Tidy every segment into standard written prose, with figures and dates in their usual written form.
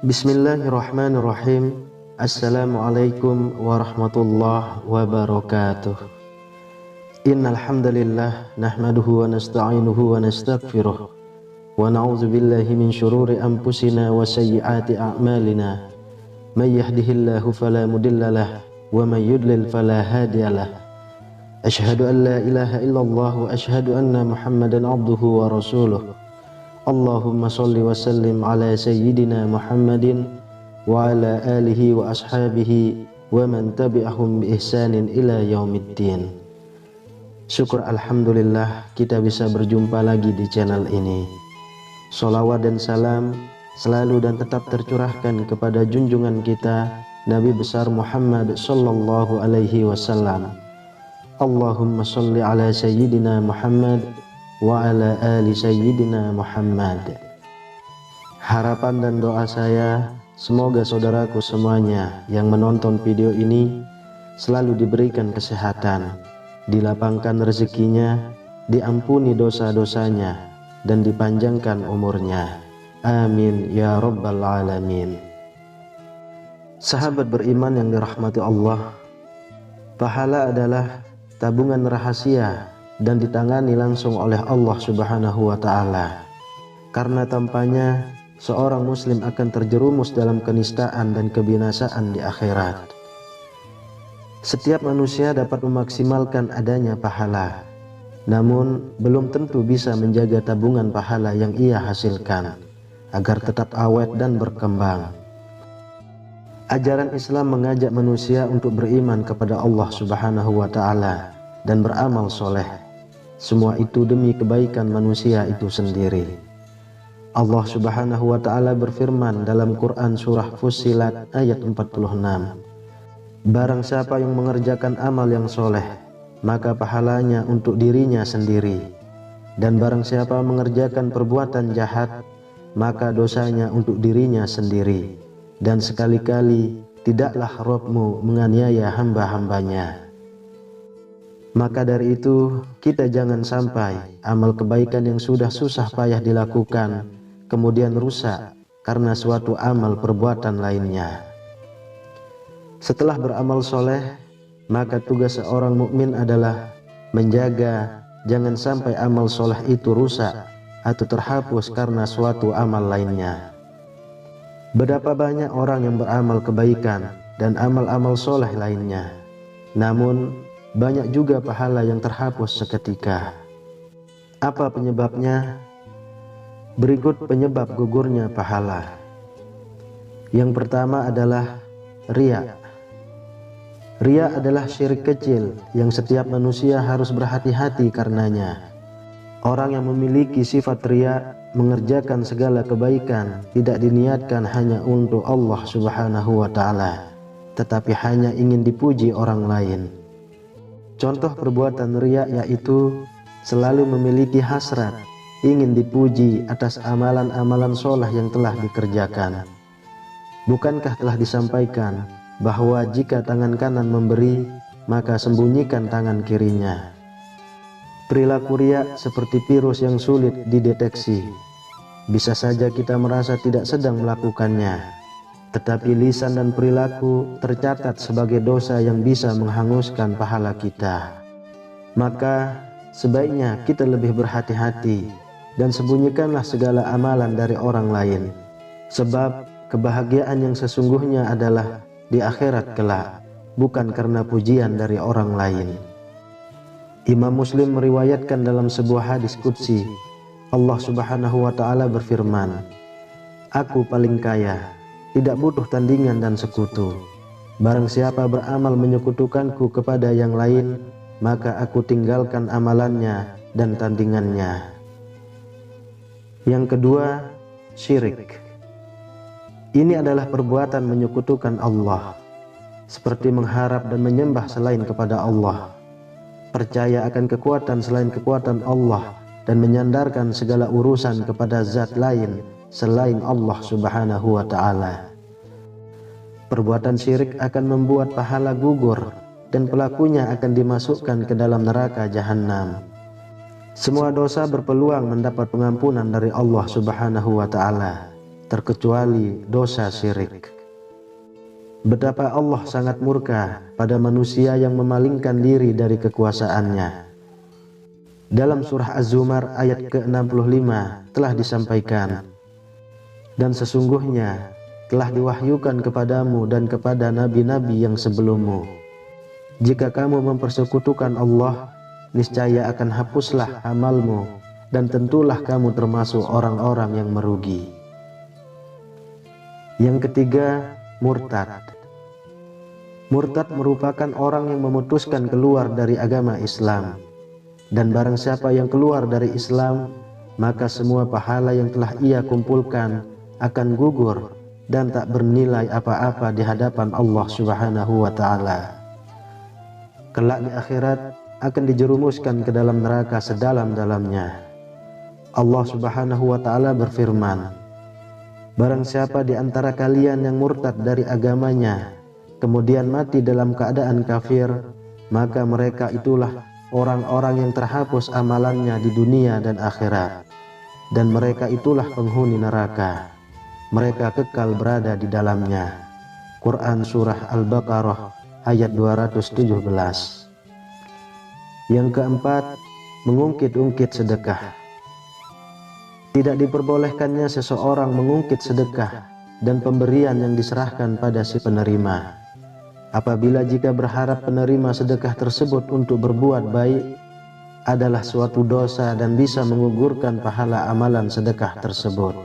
Bismillahirrahmanirrahim. Assalamualaikum warahmatullahi wabarakatuh. Innal hamdalillah nahmaduhu wa nasta'inuhu wa nastaghfiruh wa na'udzu billahi min syururi anfusina wa sayyiati a'malina. May yahdihillahu fala mudhillalah wa may yudlil fala hadiyalah. Asyhadu an la ilaha illallah wa asyhadu anna Muhammadan abduhu wa rasuluh. Allahumma sholli wa sallim ala sayyidina Muhammadin wa ala alihi wa ashabihi wa man tabi'ahum bi ihsanin ila yaumiddin. Syukur alhamdulillah kita bisa berjumpa lagi di channel ini. Sholawat dan salam selalu dan tetap tercurahkan kepada junjungan kita Nabi besar Muhammad sallallahu alaihi wasallam. Allahumma sholli ala sayyidina Muhammad wa ala ali sayyidina Muhammad. Harapan dan doa saya, semoga saudaraku semuanya yang menonton video ini selalu diberikan kesehatan, dilapangkan rezekinya, diampuni dosa-dosanya, dan dipanjangkan umurnya. Amin ya rabbal alamin. Sahabat beriman yang dirahmati Allah, pahala adalah tabungan rahasia dan ditangani langsung oleh Allah Subhanahu wa Ta'ala. Karena tanpanya seorang muslim akan terjerumus dalam kenistaan dan kebinasaan di akhirat. Setiap manusia dapat memaksimalkan adanya pahala, namun belum tentu bisa menjaga tabungan pahala yang ia hasilkan agar tetap awet dan berkembang. Ajaran Islam mengajak manusia untuk beriman kepada Allah Subhanahu wa Ta'ala dan beramal soleh. Semua itu demi kebaikan manusia itu sendiri. Allah Subhanahu wa Ta'ala berfirman dalam Quran surah Fussilat ayat 46. Barang siapa yang mengerjakan amal yang soleh, maka pahalanya untuk dirinya sendiri. Dan barang siapa mengerjakan perbuatan jahat, maka dosanya untuk dirinya sendiri. Dan sekali-kali tidaklah Rabb-Mu menganiaya hamba-hambanya. Maka dari itu kita jangan sampai amal kebaikan yang sudah susah payah dilakukan kemudian rusak karena suatu amal perbuatan lainnya. Setelah beramal soleh, maka tugas seorang mukmin adalah menjaga jangan sampai amal soleh itu rusak atau terhapus karena suatu amal lainnya. Betapa banyak orang yang beramal kebaikan dan amal-amal soleh lainnya, namun banyak juga pahala yang terhapus seketika. Apa penyebabnya? Berikut penyebab gugurnya pahala. Yang pertama adalah riya. Riya adalah syirik kecil yang setiap manusia harus berhati-hati karenanya. Orang yang memiliki sifat riya mengerjakan segala kebaikan tidak diniatkan hanya untuk Allah Subhanahu wa Ta'ala, tetapi hanya ingin dipuji orang lain. Contoh perbuatan riya yaitu selalu memiliki hasrat, ingin dipuji atas amalan-amalan soleh yang telah dikerjakan. Bukankah telah disampaikan bahwa jika tangan kanan memberi, maka sembunyikan tangan kirinya. Perilaku riya seperti virus yang sulit dideteksi. Bisa saja kita merasa tidak sedang melakukannya, tetapi lisan dan perilaku tercatat sebagai dosa yang bisa menghanguskan pahala kita. Maka sebaiknya kita lebih berhati-hati dan sembunyikanlah segala amalan dari orang lain, sebab kebahagiaan yang sesungguhnya adalah di akhirat kelak, bukan karena pujian dari orang lain. Imam Muslim meriwayatkan dalam sebuah hadis qudsi, Allah Subhanahu wa Ta'ala berfirman, "Aku paling kaya, tidak butuh tandingan dan sekutu. Barang siapa beramal menyekutukanku kepada yang lain, maka aku tinggalkan amalannya dan tandingannya." Yang kedua, syirik. Ini adalah perbuatan menyekutukan Allah, seperti mengharap dan menyembah selain kepada Allah, percaya akan kekuatan selain kekuatan Allah, dan menyandarkan segala urusan kepada zat lain selain Allah Subhanahu wa Ta'ala. Perbuatan syirik akan membuat pahala gugur dan pelakunya akan dimasukkan ke dalam neraka jahanam. Semua dosa berpeluang mendapat pengampunan dari Allah Subhanahu wa Ta'ala, terkecuali dosa syirik. Betapa Allah sangat murka pada manusia yang memalingkan diri dari kekuasaannya. Dalam surah Az-Zumar ayat ke-65 telah disampaikan, dan sesungguhnya telah diwahyukan kepadamu dan kepada nabi-nabi yang sebelummu, jika kamu mempersekutukan Allah, niscaya akan hapuslah amalmu dan tentulah kamu termasuk orang-orang yang merugi. Yang ketiga, murtad. Murtad merupakan orang yang memutuskan keluar dari agama Islam. Dan barang siapa yang keluar dari Islam, maka semua pahala yang telah ia kumpulkan akan gugur dan tak bernilai apa-apa di hadapan Allah Subhanahu wa ta'ala. Kelak di akhirat akan dijerumuskan ke dalam neraka sedalam-dalamnya. Allah Subhanahu wa ta'ala berfirman, barang siapa di antara kalian yang murtad dari agamanya kemudian mati dalam keadaan kafir, maka mereka itulah orang-orang yang terhapus amalannya di dunia dan akhirat, dan mereka itulah penghuni neraka. Mereka kekal berada di dalamnya. Quran Surah Al-Baqarah ayat 217. Yang keempat, mengungkit-ungkit sedekah. Tidak diperbolehkannya seseorang mengungkit sedekah dan pemberian yang diserahkan pada si penerima. Apabila jika berharap penerima sedekah tersebut untuk berbuat baik adalah suatu dosa dan bisa menggugurkan pahala amalan sedekah tersebut.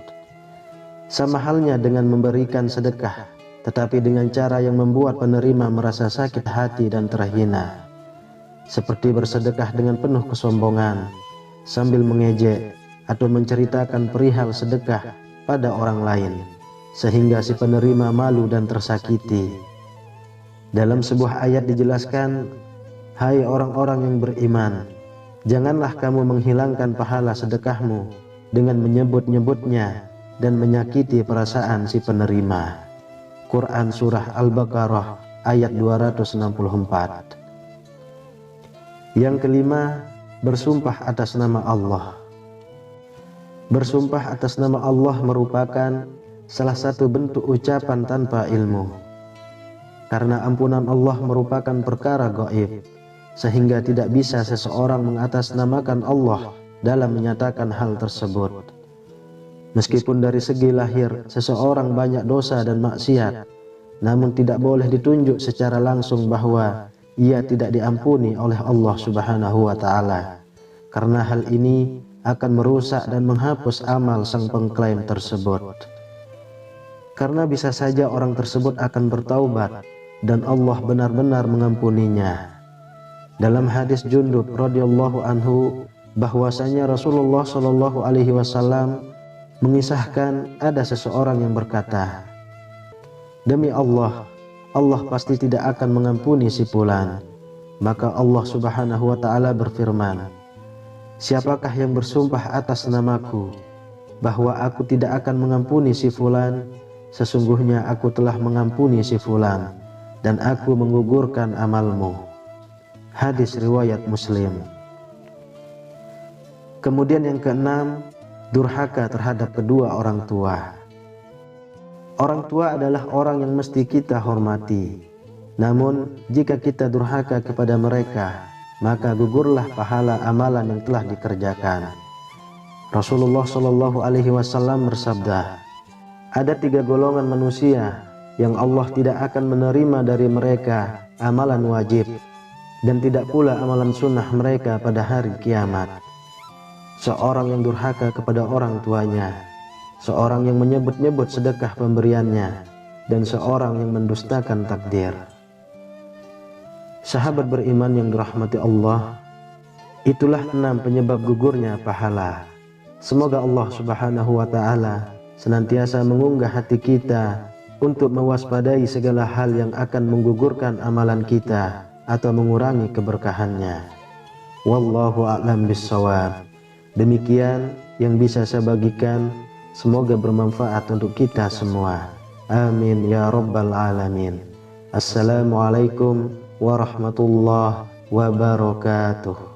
Sama halnya dengan memberikan sedekah, tetapi dengan cara yang membuat penerima merasa sakit hati dan terhina, seperti bersedekah dengan penuh kesombongan, sambil mengejek atau menceritakan perihal sedekah pada orang lain, sehingga si penerima malu dan tersakiti. Dalam sebuah ayat dijelaskan, hai orang-orang yang beriman, janganlah kamu menghilangkan pahala sedekahmu dengan menyebut-nyebutnya dan menyakiti perasaan si penerima. Quran Surah Al-Baqarah ayat 264. Yang kelima, bersumpah atas nama Allah. Bersumpah atas nama Allah merupakan salah satu bentuk ucapan tanpa ilmu, karena ampunan Allah merupakan perkara gaib, sehingga tidak bisa seseorang mengatasnamakan Allah dalam menyatakan hal tersebut. Meskipun dari segi lahir seseorang banyak dosa dan maksiat, namun tidak boleh ditunjuk secara langsung bahwa ia tidak diampuni oleh Allah Subhanahu wa ta'ala, karena hal ini akan merusak dan menghapus amal sang pengklaim tersebut. Karena bisa saja orang tersebut akan bertaubat dan Allah benar-benar mengampuninya. Dalam hadis Jundub radhiyallahu anhu bahwasanya Rasulullah shallallahu alaihi wasallam mengisahkan ada seseorang yang berkata, demi Allah, Allah pasti tidak akan mengampuni si fulan. Maka Allah Subhanahu wa ta'ala berfirman, siapakah yang bersumpah atas namaku bahwa aku tidak akan mengampuni si fulan, sesungguhnya aku telah mengampuni si fulan dan aku menggugurkan amalmu. Hadis riwayat Muslim. Kemudian yang keenam, durhaka terhadap kedua orang tua. Orang tua adalah orang yang mesti kita hormati. Namun jika kita durhaka kepada mereka, maka gugurlah pahala amalan yang telah dikerjakan. Rasulullah Shallallahu alaihi wasallam bersabda, ada 3 golongan manusia yang Allah tidak akan menerima dari mereka amalan wajib dan tidak pula amalan sunnah mereka pada hari kiamat. Seorang yang durhaka kepada orang tuanya, seorang yang menyebut-nyebut sedekah pemberiannya, dan seorang yang mendustakan takdir. Sahabat beriman yang dirahmati Allah, itulah 6 penyebab gugurnya pahala. Semoga Allah Subhanahu wa ta'ala senantiasa mengunggah hati kita untuk mewaspadai segala hal yang akan menggugurkan amalan kita atau mengurangi keberkahannya. Wallahu a'lam bissawab. Demikian yang bisa saya bagikan, semoga bermanfaat untuk kita semua. Amin ya rabbal alamin. Assalamualaikum warahmatullahi wabarakatuh.